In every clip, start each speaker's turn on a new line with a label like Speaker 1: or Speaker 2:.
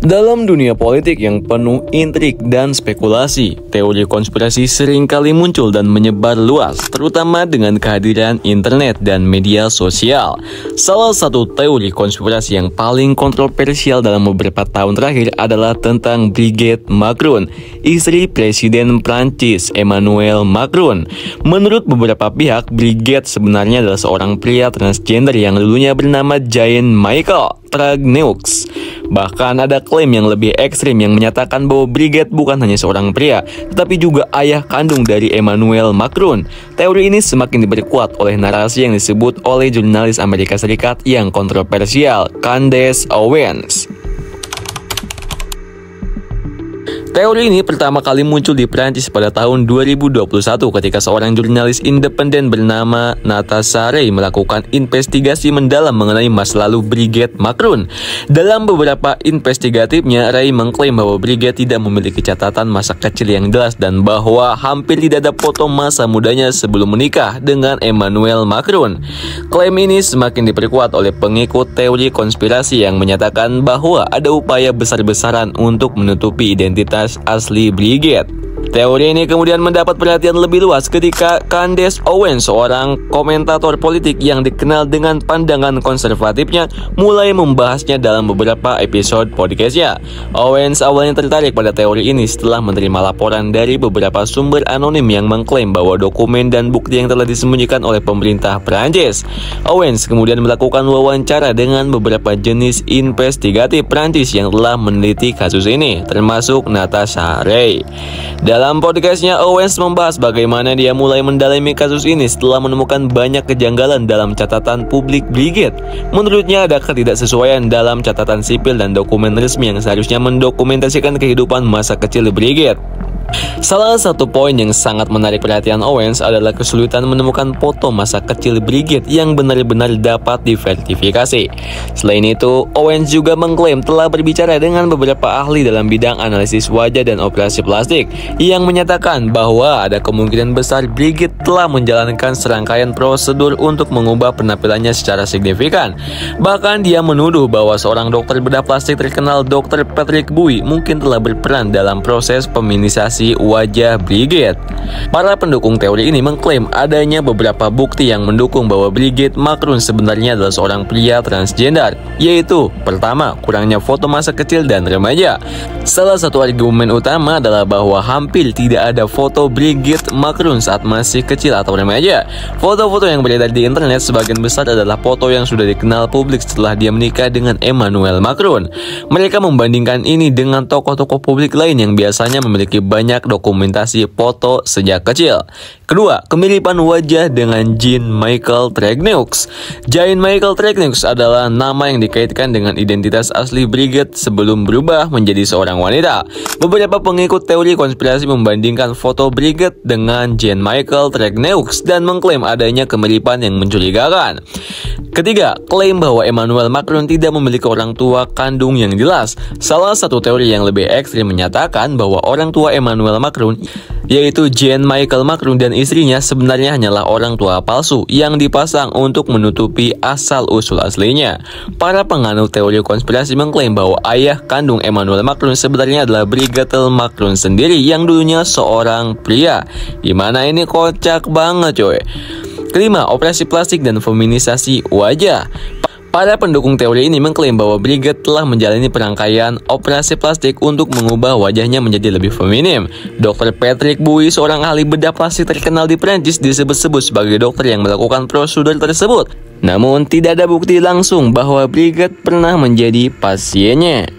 Speaker 1: Dalam dunia politik yang penuh intrik dan spekulasi, teori konspirasi seringkali muncul dan menyebar luas, terutama dengan kehadiran internet dan media sosial. Salah satu teori konspirasi yang paling kontroversial dalam beberapa tahun terakhir adalah tentang Brigitte Macron, istri Presiden Prancis Emmanuel Macron. Menurut beberapa pihak, Brigitte sebenarnya adalah seorang pria transgender yang dulunya bernama Jean-Michel Tragneux. Bahkan ada klaim yang lebih ekstrim yang menyatakan bahwa Brigitte bukan hanya seorang pria, tetapi juga ayah kandung dari Emmanuel Macron. Teori ini semakin diperkuat oleh narasi yang disebut oleh jurnalis Amerika Serikat yang kontroversial, Candace Owens. Teori ini pertama kali muncul di Prancis pada tahun 2021 ketika seorang jurnalis independen bernama Natasha Ray melakukan investigasi mendalam mengenai masa lalu Brigitte Macron. Dalam beberapa investigatifnya, Ray mengklaim bahwa Brigitte tidak memiliki catatan masa kecil yang jelas dan bahwa hampir tidak ada foto masa mudanya sebelum menikah dengan Emmanuel Macron. Klaim ini semakin diperkuat oleh pengikut teori konspirasi yang menyatakan bahwa ada upaya besar-besaran untuk menutupi identitas asli Brigitte. Teori ini kemudian mendapat perhatian lebih luas ketika Candace Owens, seorang komentator politik yang dikenal dengan pandangan konservatifnya, mulai membahasnya dalam beberapa episode podcastnya. Owens awalnya tertarik pada teori ini setelah menerima laporan dari beberapa sumber anonim yang mengklaim bahwa dokumen dan bukti yang telah disembunyikan oleh pemerintah Prancis. Owens kemudian melakukan wawancara dengan beberapa jenis investigatif Prancis yang telah meneliti kasus ini, termasuk Natasha Ray. Dalam podcastnya, Owens membahas bagaimana dia mulai mendalami kasus ini setelah menemukan banyak kejanggalan dalam catatan publik Brigitte. Menurutnya ada ketidaksesuaian dalam catatan sipil dan dokumen resmi yang seharusnya mendokumentasikan kehidupan masa kecil Brigitte. Salah satu poin yang sangat menarik perhatian Owens adalah kesulitan menemukan foto masa kecil Brigitte yang benar-benar dapat diverifikasi. Selain itu, Owens juga mengklaim telah berbicara dengan beberapa ahli dalam bidang analisis wajah dan operasi plastik yang menyatakan bahwa ada kemungkinan besar Brigitte telah menjalankan serangkaian prosedur untuk mengubah penampilannya secara signifikan. Bahkan dia menuduh bahwa seorang dokter bedah plastik terkenal, Dr. Patrick Bui, mungkin telah berperan dalam proses feminisasi wajah Brigitte. Para pendukung teori ini mengklaim adanya beberapa bukti yang mendukung bahwa Brigitte Macron sebenarnya adalah seorang pria transgender, yaitu pertama, kurangnya foto masa kecil dan remaja. Salah satu argumen utama adalah bahwa hampir tidak ada foto Brigitte Macron saat masih kecil atau remaja. Foto-foto yang beredar di internet sebagian besar adalah foto yang sudah dikenal publik setelah dia menikah dengan Emmanuel Macron. Mereka membandingkan ini dengan tokoh-tokoh publik lain yang biasanya memiliki banyak dokumentasi foto sejak kecil. Kedua, kemiripan wajah dengan Jean-Michel Tragneux. Jean-Michel Tragneux adalah nama yang dikaitkan dengan identitas asli Brigitte sebelum berubah menjadi seorang wanita. Beberapa pengikut teori konspirasi membandingkan foto Brigitte dengan Jean-Michel Tragneux dan mengklaim adanya kemiripan yang mencurigakan. Ketiga, klaim bahwa Emmanuel Macron tidak memiliki orang tua kandung yang jelas. Salah satu teori yang lebih ekstrim menyatakan bahwa orang tua Emmanuel Macron, yaitu Jean-Michel Macron dan istrinya, sebenarnya hanyalah orang tua palsu yang dipasang untuk menutupi asal-usul aslinya. Para penganut teori konspirasi mengklaim bahwa ayah kandung Emmanuel Macron sebenarnya adalah Brigitte Macron sendiri yang dulunya seorang pria. Gimana ini kocak banget coy. Kelima, operasi plastik dan feminisasi wajah. Para pendukung teori ini mengklaim bahwa Brigitte telah menjalani perangkaian operasi plastik untuk mengubah wajahnya menjadi lebih feminim. Dr. Patrick Bui, seorang ahli bedah plastik terkenal di Prancis, disebut-sebut sebagai dokter yang melakukan prosedur tersebut. Namun, tidak ada bukti langsung bahwa Brigitte pernah menjadi pasiennya.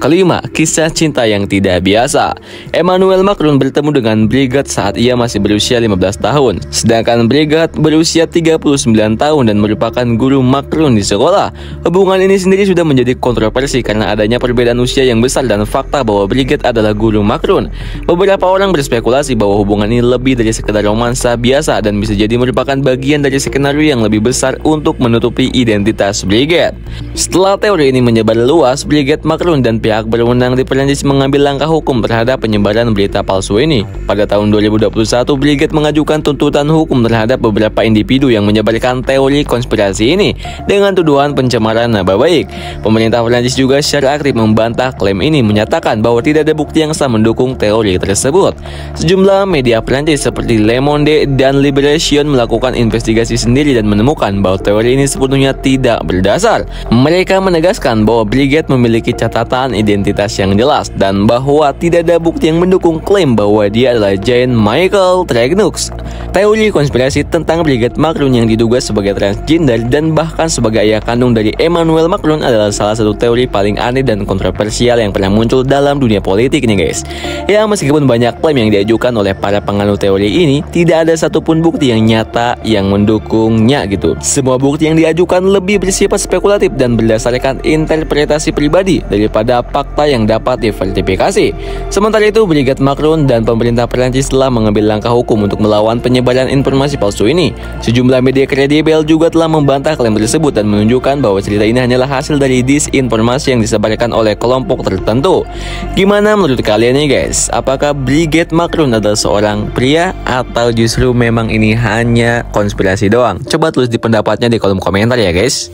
Speaker 1: Kelima, kisah cinta yang tidak biasa. Emmanuel Macron bertemu dengan Brigitte saat ia masih berusia 15 tahun. Sedangkan Brigitte berusia 39 tahun dan merupakan guru Macron di sekolah. Hubungan ini sendiri sudah menjadi kontroversi karena adanya perbedaan usia yang besar dan fakta bahwa Brigitte adalah guru Macron. Beberapa orang berspekulasi bahwa hubungan ini lebih dari sekedar romansa biasa dan bisa jadi merupakan bagian dari skenario yang lebih besar untuk menutupi identitas Brigitte. Setelah teori ini menyebar luas, Brigitte Macron dan pihak pihak berwenang di Prancis mengambil langkah hukum terhadap penyebaran berita palsu ini. Pada tahun 2021, Brigade mengajukan tuntutan hukum terhadap beberapa individu yang menyebarkan teori konspirasi ini dengan tuduhan pencemaran nama baik. Pemerintah Prancis juga secara aktif membantah klaim ini, menyatakan bahwa tidak ada bukti yang sah mendukung teori tersebut. Sejumlah media Prancis seperti Le Monde dan Libération melakukan investigasi sendiri dan menemukan bahwa teori ini sepenuhnya tidak berdasar. Mereka menegaskan bahwa Brigade memiliki catatan identitas yang jelas dan bahwa tidak ada bukti yang mendukung klaim bahwa dia adalah Jean-Michel Triagneux. Teori konspirasi tentang Brigade Macron yang diduga sebagai transgender dan bahkan sebagai ayah kandung dari Emmanuel Macron adalah salah satu teori paling aneh dan kontroversial yang pernah muncul dalam dunia politik nih guys. Ya, meskipun banyak klaim yang diajukan oleh para penganut teori ini, tidak ada satupun bukti yang nyata yang mendukungnya gitu. Semua bukti yang diajukan lebih bersifat spekulatif dan berdasarkan interpretasi pribadi daripada fakta yang dapat diverifikasi. Sementara itu, Brigade Macron dan pemerintah Prancis telah mengambil langkah hukum untuk melawan penyebaran informasi palsu ini. Sejumlah media kredibel juga telah membantah klaim tersebut dan menunjukkan bahwa cerita ini hanyalah hasil dari disinformasi yang disebarkan oleh kelompok tertentu. Gimana menurut kalian nih guys? Apakah Brigade Macron adalah seorang pria atau justru memang ini hanya konspirasi doang? Coba tulis di pendapatnya di kolom komentar ya guys.